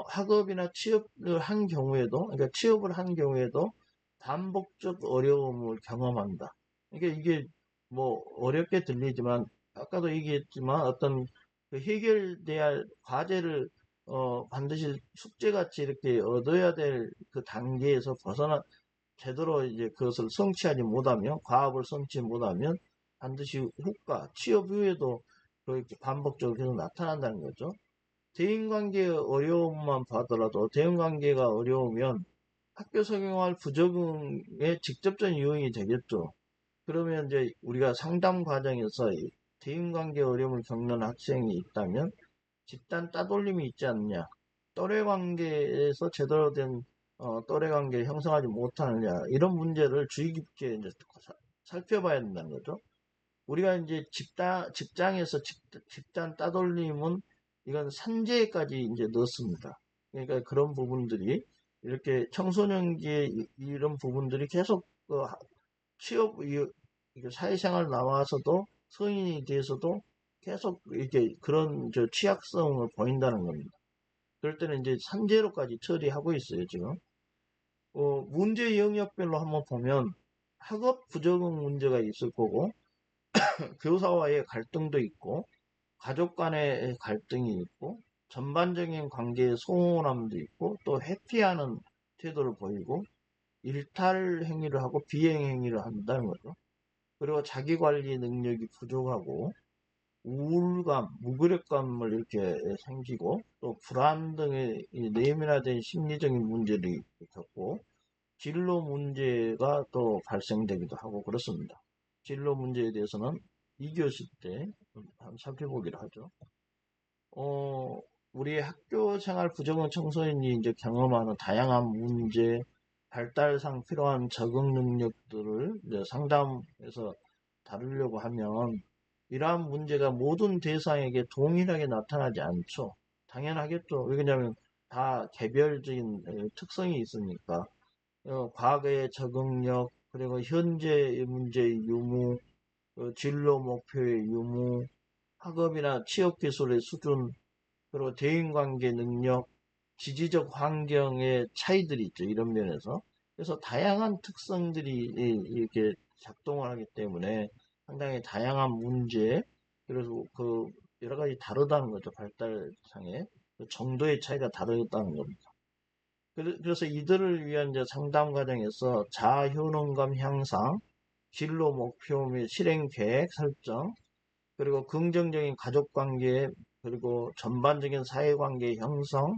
학업이나 취업을 한 경우에도, 그러니까 취업을 한 경우에도 반복적 어려움을 경험한다. 그러니까 이게 뭐 어렵게 들리지만, 아까도 얘기했지만 어떤 그 해결돼야 할 과제를 반드시 숙제같이 이렇게 얻어야 될 그 단계에서 벗어나 제대로 이제 그것을 성취하지 못하면, 과업을 성취 못하면 반드시 후과, 취업 후에도 그렇게 반복적으로 계속 나타난다는 거죠. 대인관계 어려움만 봐더라도, 대인관계가 어려우면 학교 생활 부적응에 직접적인 요인이 되겠죠. 그러면 이제 우리가 상담 과정에서 대인관계 어려움을 겪는 학생이 있다면 집단 따돌림이 있지 않느냐, 또래 관계에서 제대로 된 또래 관계를 형성하지 못하느냐, 이런 문제를 주의 깊게 이제 살펴봐야 된다는 거죠. 우리가 이제 직장에서 집단 따돌림은 이건 산재까지 이제 넣습니다. 그러니까 그런 부분들이, 이렇게 청소년기에 이런 부분들이 계속 취업, 사회생활 나와서도 성인이 돼서도 계속 이렇게 그런 취약성을 보인다는 겁니다. 그럴 때는 이제 산재로까지 처리하고 있어요, 지금. 문제 영역별로 한번 보면 학업 부적응 문제가 있을 거고, 교사와의 갈등도 있고, 가족 간의 갈등이 있고, 전반적인 관계의 소원함도 있고, 또 회피하는 태도를 보이고, 일탈 행위를 하고 비행 행위를 한다는 거죠. 그리고 자기 관리 능력이 부족하고, 우울감, 무기력감을 이렇게 생기고, 또 불안 등의 내면화된 심리적인 문제를 겪고, 진로 문제가 또 발생되기도 하고 그렇습니다. 진로 문제에 대해서는 2교시 때 한번 살펴보기로 하죠. 우리 학교 생활 부적응 청소년이 이제 경험하는 다양한 문제, 발달상 필요한 적응 능력들을 이제 상담에서 다루려고 하면, 이러한 문제가 모든 대상에게 동일하게 나타나지 않죠. 당연하겠죠. 왜냐하면 다 개별적인 특성이 있으니까. 과거의 적응력, 그리고 현재 문제의 유무, 진로 목표의 유무, 학업이나 취업 기술의 수준, 그리고 대인관계 능력, 지지적 환경의 차이들이 있죠. 이런 면에서. 그래서 다양한 특성들이 이렇게 작동을 하기 때문에 상당히 다양한 문제, 그래서 그 여러 가지 다르다는 거죠. 발달상의 그 정도의 차이가 다르다는 겁니다. 그래서 이들을 위한 이제 상담 과정에서 자아 효능감 향상, 진로 목표 및 실행 계획 설정, 그리고 긍정적인 가족 관계, 그리고 전반적인 사회 관계 형성,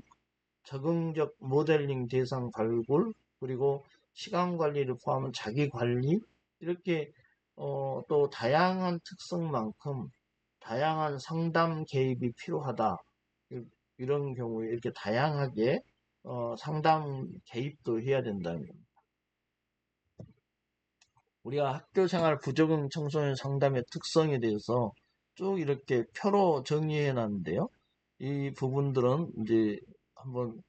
적응적 모델링 대상 발굴, 그리고 시간 관리를 포함한 자기 관리, 이렇게 또 다양한 특성만큼 다양한 상담 개입이 필요하다. 이런 경우에 이렇게 다양하게 상담 개입도 해야 된다는 겁니다. 우리가 학교 생활 부적응 청소년 상담의 특성에 대해서 쭉 이렇게 표로 정리해 놨는데요. 이 부분들은 이제 한번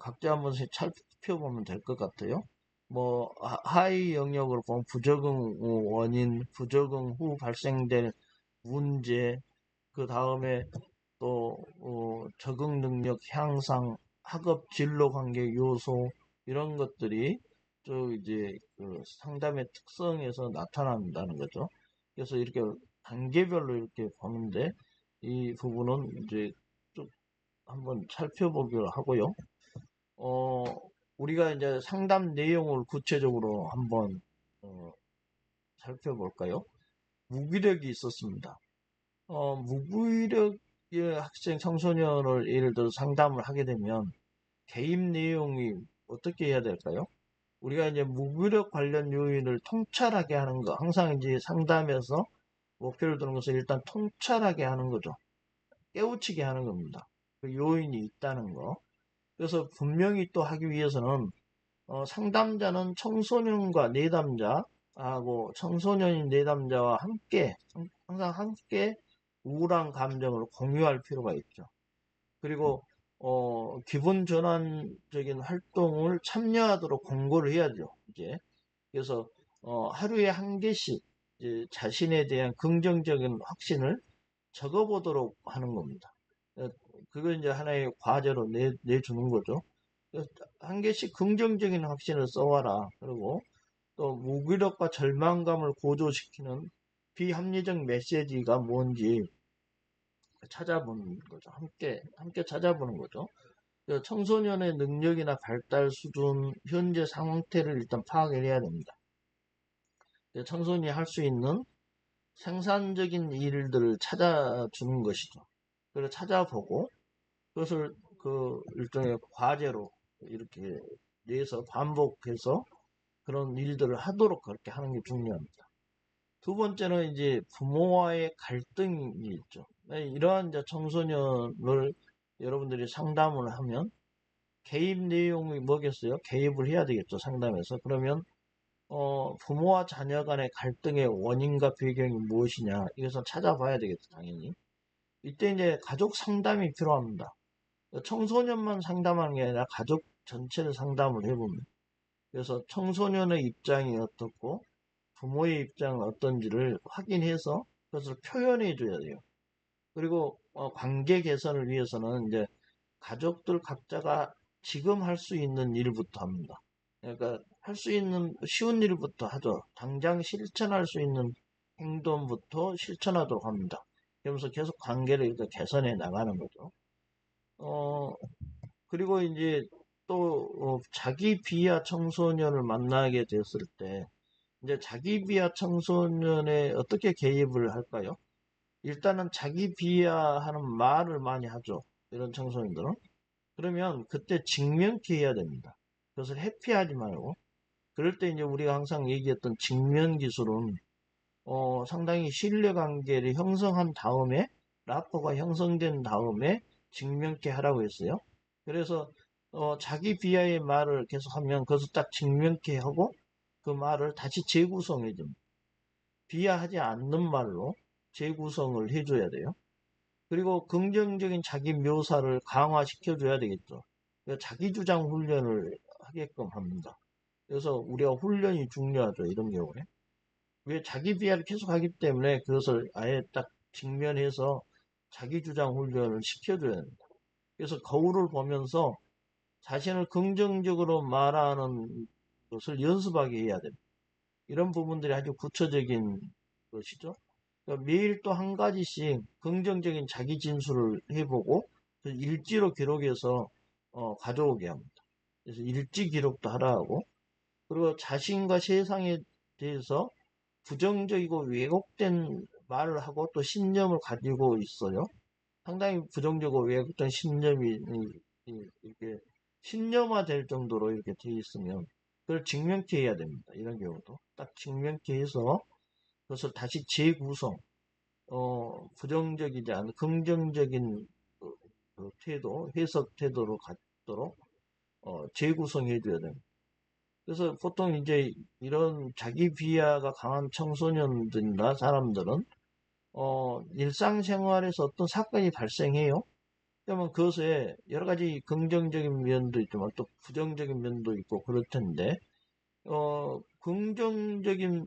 각자 한 번씩 살펴보면 될 것 같아요. 뭐, 하위 영역으로 보면 부적응 원인, 부적응 후 발생될 문제, 그 다음에 또 적응 능력 향상, 학업 진로 관계 요소, 이런 것들이 쭉 이제 그 상담의 특성에서 나타난다는 거죠. 그래서 이렇게 단계별로 이렇게 보는데, 이 부분은 이제 쭉 한번 살펴보기로 하고요. 어, 우리가 이제 상담 내용을 구체적으로 한번 살펴볼까요? 무기력이 있었습니다. 무기력의 학생 청소년을 예를 들어 상담을 하게 되면 개입 내용이 어떻게 해야 될까요? 우리가 이제 무기력 관련 요인을 통찰하게 하는 거, 항상 이제 상담에서 목표를 두는 것을 일단 통찰하게 하는 거죠. 깨우치게 하는 겁니다. 그 요인이 있다는 거. 그래서 분명히 또 하기 위해서는 상담자는 청소년과 내담자하고 청소년인 내담자와 함께 항상 함께 우울한 감정을 공유할 필요가 있죠. 그리고 기분 전환적인 활동을 참여하도록 권고를 해야죠. 이제 그래서 하루에 한 개씩 이제 자신에 대한 긍정적인 확신을 적어보도록 하는 겁니다. 그걸 이제 하나의 과제로 내주는 거죠. 한 개씩 긍정적인 확신을 써와라. 그리고 또 무기력과 절망감을 고조시키는 비합리적 메시지가 뭔지 찾아보는 거죠. 함께 찾아보는 거죠. 청소년의 능력이나 발달 수준, 현재 상태를 일단 파악을 해야 됩니다. 청소년이 할 수 있는 생산적인 일들을 찾아주는 것이죠. 그걸 찾아보고 그것을 그 일종의 과제로 이렇게 내서 반복해서 그런 일들을 하도록 그렇게 하는 게 중요합니다. 두 번째는 이제 부모와의 갈등이 있죠. 이러한 이제 청소년을 여러분들이 상담을 하면 개입 내용이 뭐겠어요? 개입을 해야 되겠죠, 상담에서. 그러면 부모와 자녀 간의 갈등의 원인과 배경이 무엇이냐 이것을 찾아봐야 되겠죠, 당연히. 이때 이제 가족 상담이 필요합니다. 청소년만 상담하는 게 아니라 가족 전체를 상담을 해봅니다. 그래서 청소년의 입장이 어떻고 부모의 입장은 어떤지를 확인해서 그것을 표현해 줘야 돼요. 그리고 관계 개선을 위해서는 이제 가족들 각자가 지금 할 수 있는 일부터 합니다. 그러니까 할 수 있는 쉬운 일부터 하죠. 당장 실천할 수 있는 행동부터 실천하도록 합니다. 그러면서 계속 관계를 이렇게 개선해 나가는 거죠. 그리고 이제 또 자기 비하 청소년을 만나게 됐을 때 이제 자기 비하 청소년에 어떻게 개입을 할까요? 일단은 자기 비하하는 말을 많이 하죠. 이런 청소년들은. 그러면 그때 직면케 해야 됩니다. 그것을 회피하지 말고. 그럴 때 이제 우리가 항상 얘기했던 직면 기술은 상당히 신뢰관계를 형성한 다음에 라포가 형성된 다음에 직면케 하라고 했어요. 그래서 자기 비하의 말을 계속하면 그것을 딱 직면케 하고 그 말을 다시 재구성해 줍니다. 비하하지 않는 말로 재구성을 해줘야 돼요. 그리고 긍정적인 자기 묘사를 강화시켜줘야 되겠죠. 자기 주장 훈련을 하게끔 합니다. 그래서 우리가 훈련이 중요하죠. 이런 경우에. 왜 자기 비하를 계속 하기 때문에 그것을 아예 딱 직면해서 자기 주장 훈련을 시켜줘야 합니다. 그래서 거울을 보면서 자신을 긍정적으로 말하는 것을 연습하게 해야 됩니다. 이런 부분들이 아주 구체적인 것이죠. 그러니까 매일 또 한 가지씩 긍정적인 자기 진술을 해보고 일지로 기록해서 가져오게 합니다. 그래서 일지 기록도 하라 하고 그리고 자신과 세상에 대해서 부정적이고 왜곡된 말을 하고 또 신념을 가지고 있어요. 상당히 부정적이고 왜곡된 신념이 이렇게 신념화될 정도로 이렇게 돼 있으면 그걸 직면케 해야 됩니다. 이런 경우도 딱 직면케 해서 그것을 다시 재구성, 부정적이지 않은 긍정적인 그 태도, 해석 태도로 갖도록 재구성해 줘야 됩니다. 그래서 보통 이제 이런 자기 비하가 강한 청소년들이나 사람들은 일상생활에서 어떤 사건이 발생해요. 그러면 그것에 여러 가지 긍정적인 면도 있지만 또 부정적인 면도 있고 그럴 텐데 긍정적인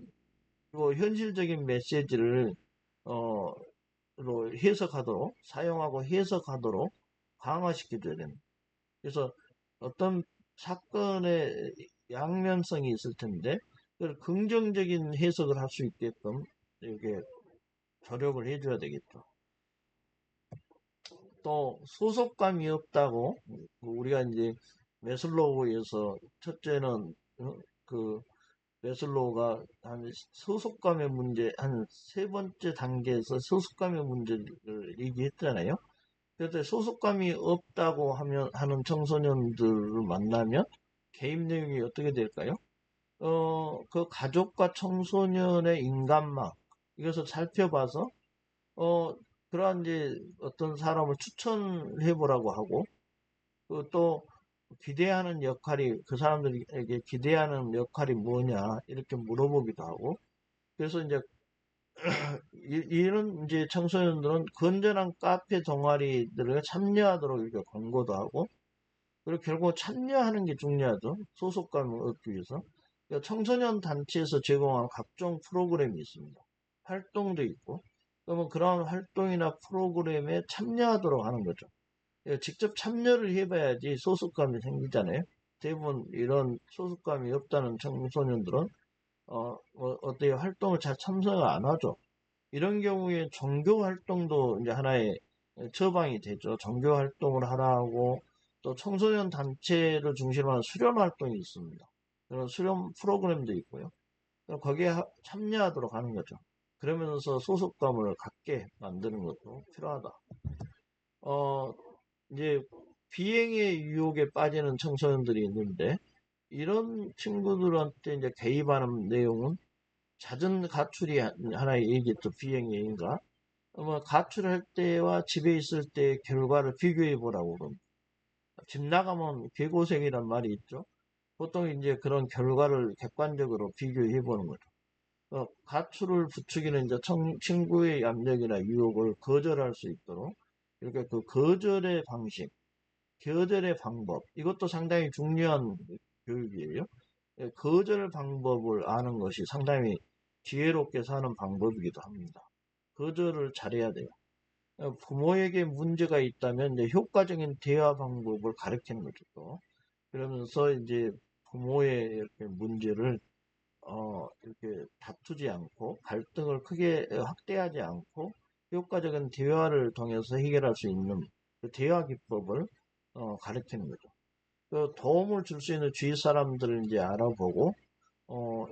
현실적인 메시지를 어, 로 해석하도록 사용하고 해석하도록 강화시켜줘야 됩니다. 그래서 어떤 사건의 양면성이 있을 텐데 그걸 긍정적인 해석을 할 수 있게끔 이렇게 조력을 해줘야 되겠죠. 또 소속감이 없다고 우리가 이제 메슬로우에서 첫째는 그 메슬로우가 한 소속감의 문제, 한 세 번째 단계에서 소속감의 문제를 얘기했잖아요. 그래서 소속감이 없다고 하는 청소년들을 만나면 개입 내용이 어떻게 될까요? 그 가족과 청소년의 인간망, 이것을 살펴봐서, 어, 그러한 이제 어떤 사람을 추천해 보라고 하고, 또 기대하는 역할이, 그 사람들에게 기대하는 역할이 뭐냐, 이렇게 물어보기도 하고, 그래서 이제, 이런 이제 청소년들은 건전한 카페 동아리들을 참여하도록 이렇게 권고도 하고, 그리고 결국 참여하는 게 중요하죠. 소속감을 얻기 위해서. 그러니까 청소년 단체에서 제공한 각종 프로그램이 있습니다. 활동도 있고, 그러면 그런 활동이나 프로그램에 참여하도록 하는 거죠. 직접 참여를 해봐야지 소속감이 생기잖아요. 대부분 이런 소속감이 없다는 청소년들은 어떤 활동을 잘 참석을 안 하죠. 이런 경우에 종교 활동도 이제 하나의 처방이 되죠. 종교 활동을 하라고 또 청소년 단체를 중심으로 한 수련 활동이 있습니다. 그런 수련 프로그램도 있고요. 거기에 참여하도록 하는 거죠. 그러면서 소속감을 갖게 만드는 것도 필요하다. 어, 이제 비행의 유혹에 빠지는 청소년들이 있는데 이런 친구들한테 이제 개입하는 내용은 잦은 가출이 하나의 얘기죠. 비행여행가. 가출할 때와 집에 있을 때의 결과를 비교해 보라고 그럽니다. 집 나가면 개고생이란 말이 있죠. 보통 이제 그런 결과를 객관적으로 비교해 보는 거죠. 가출을 부추기는 이제 친구의 압력이나 유혹을 거절할 수 있도록 이렇게 그 거절의 방식, 거절의 방법, 이것도 상당히 중요한 교육이에요. 거절 방법을 아는 것이 상당히 지혜롭게 사는 방법이기도 합니다. 거절을 잘해야 돼요. 부모에게 문제가 있다면 이제 효과적인 대화 방법을 가르치는 거죠. 또. 그러면서 이제 부모의 이렇게 문제를 이렇게 다투지 않고 갈등을 크게 확대하지 않고 효과적인 대화를 통해서 해결할 수 있는 그 대화 기법을 가르치는 거죠. 그 도움을 줄 수 있는 주위 사람들을 이제 알아보고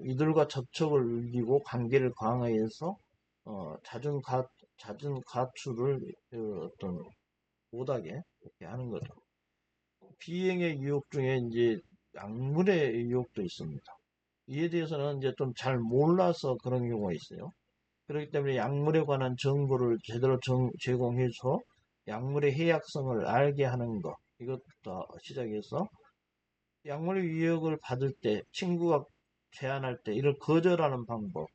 이들과 접촉을 늘리고 관계를 강화해서 잦은 가출을 어떤 못하게 이렇게 하는 거죠. 비행의 유혹 중에 이제 약물의 유혹도 있습니다. 이에 대해서는 이제 좀 잘 몰라서 그런 경우가 있어요. 그렇기 때문에 약물에 관한 정보를 제대로 제공해서 약물의 해약성을 알게 하는 것, 이것부터 시작해서 약물의 유혹을 받을 때 친구가 제안할 때 이를 거절하는 방법,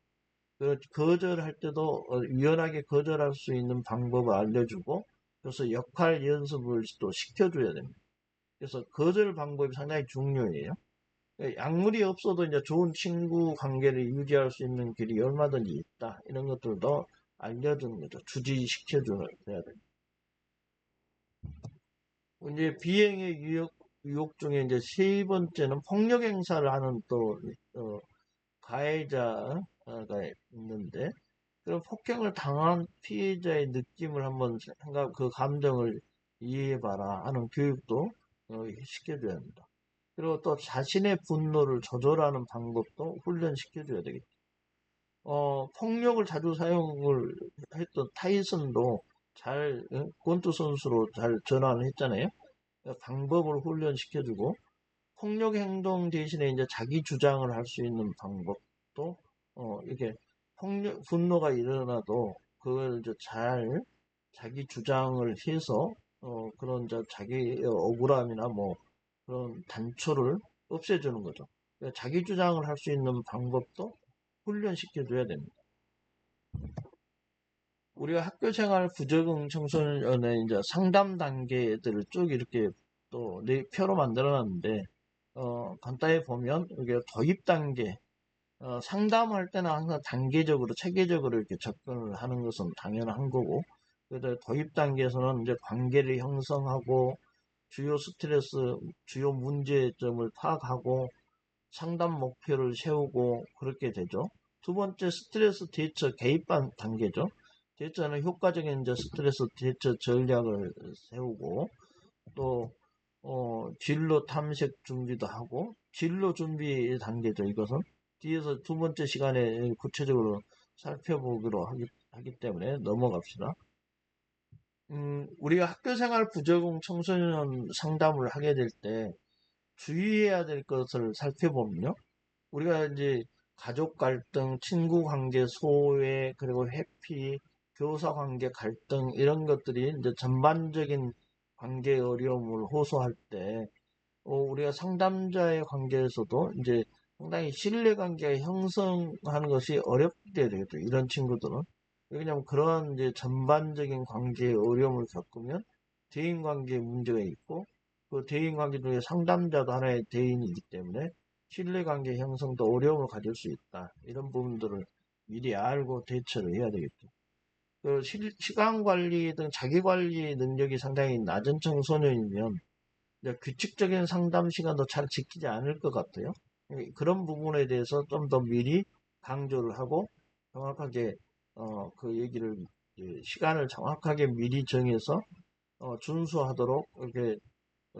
거절할 때도 유연하게 거절할 수 있는 방법을 알려주고 그래서 역할 연습을 또 시켜줘야 됩니다. 그래서 거절 방법이 상당히 중요해요. 약물이 없어도 이제 좋은 친구 관계를 유지할 수 있는 길이 얼마든지 있다. 이런 것들도 알려주는 거죠. 주지시켜줘야 됩니다. 이제 비행의 유혹 중에 이제 세 번째는 폭력 행사를 하는 또 가해자가 있는데 그런 폭행을 당한 피해자의 느낌을 한번 그 감정을 이해해봐라 하는 교육도 시켜줘야 합니다. 그리고 또 자신의 분노를 조절하는 방법도 훈련시켜줘야 되겠죠. 폭력을 자주 사용을 했던 타이슨도 권투 선수로 잘 전환을 했잖아요. 방법을 훈련시켜주고 폭력 행동 대신에 이제 자기 주장을 할 수 있는 방법도 이렇게 분노가 일어나도 그걸 이제 잘 자기 주장을 해서 그런 자기 억울함이나 뭐 그런 단초를 없애주는 거죠. 그러니까 자기 주장을 할 수 있는 방법도 훈련시켜줘야 됩니다. 우리가 학교 생활 부적응 청소년의 이제 상담 단계들을 쭉 이렇게 또 네 표로 만들어 놨는데 간단히 보면 이게 도입 단계 상담할 때는 항상 단계적으로 체계적으로 이렇게 접근을 하는 것은 당연한 거고 그래서 도입 단계에서는 이제 관계를 형성하고 주요 스트레스 주요 문제점을 파악하고 상담 목표를 세우고 그렇게 되죠. 두 번째 스트레스 대처 개입 단계죠. 대처는 효과적인 이제 스트레스 대처 전략을 세우고 또 진로 탐색 준비도 하고 진로 준비 단계죠. 이것은 뒤에서 두 번째 시간에 구체적으로 살펴보기로 하기 때문에 넘어갑시다. 우리가 학교생활 부적응 청소년 상담을 하게 될 때 주의해야 될 것을 살펴보면요. 우리가 이제 가족 갈등, 친구 관계 소외, 그리고 회피, 교사 관계 갈등 이런 것들이 이제 전반적인 관계 어려움을 호소할 때 우리가 상담자의 관계에서도 이제 상당히 신뢰관계가 형성하는 것이 어렵게 되겠죠. 이런 친구들은. 왜냐하면 그러한 이제 전반적인 관계의 어려움을 겪으면 대인관계에 문제가 있고 그 대인관계 중에 상담자도 하나의 대인이기 때문에 신뢰관계 형성도 어려움을 가질 수 있다. 이런 부분들을 미리 알고 대처를 해야 되겠죠. 그 시간 관리 등 자기 관리 능력이 상당히 낮은 청소년이면 규칙적인 상담 시간도 잘 지키지 않을 것 같아요. 그런 부분에 대해서 좀 더 미리 강조를 하고 정확하게 그 얘기를 시간을 정확하게 미리 정해서 준수하도록 이렇게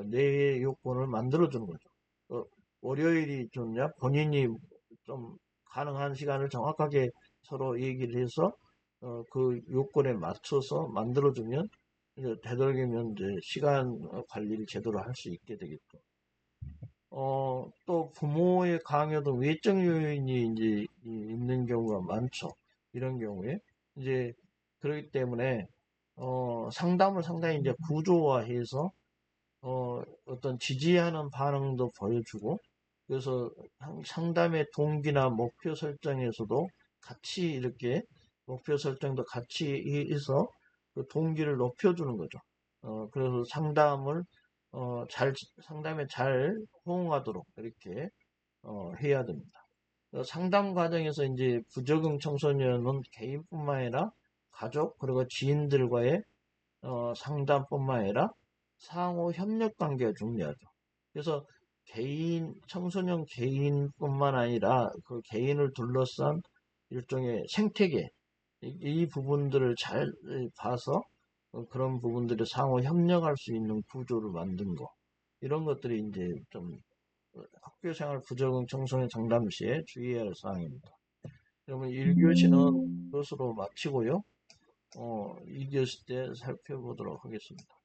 내 요건을 만들어 주는 거죠. 월요일이 좋냐? 본인이 좀 가능한 시간을 정확하게 서로 얘기를 해서 그 요건에 맞춰서 만들어주면 되도록이면 이제 시간 관리를 제대로 할 수 있게 되겠죠. 또 부모의 강요 등 외적 요인이 이제 있는 경우가 많죠. 이런 경우에 이제 그렇기 때문에 상담을 상당히 이제 구조화해서 어떤 지지하는 반응도 보여주고 그래서 상담의 동기나 목표 설정에서도 같이 이렇게 목표 설정도 같이 해서 그 동기를 높여주는 거죠. 그래서 상담에 잘 호응하도록 이렇게 해야 됩니다. 상담 과정에서 이제 부적응 청소년은 개인뿐만 아니라 가족 그리고 지인들과의 상담뿐만 아니라 상호 협력 관계가 중요하죠. 그래서 청소년 개인뿐만 아니라 그 개인을 둘러싼 일종의 생태계, 이 부분들을 잘 봐서 그런 부분들을 상호 협력할 수 있는 구조를 만든 거. 이런 것들이 이제 좀 학교 생활 부적응 청소년 상담 시에 주의해야 할 사항입니다. 그러면 1교시는 그것으로 마치고요. 2교시 때 살펴보도록 하겠습니다.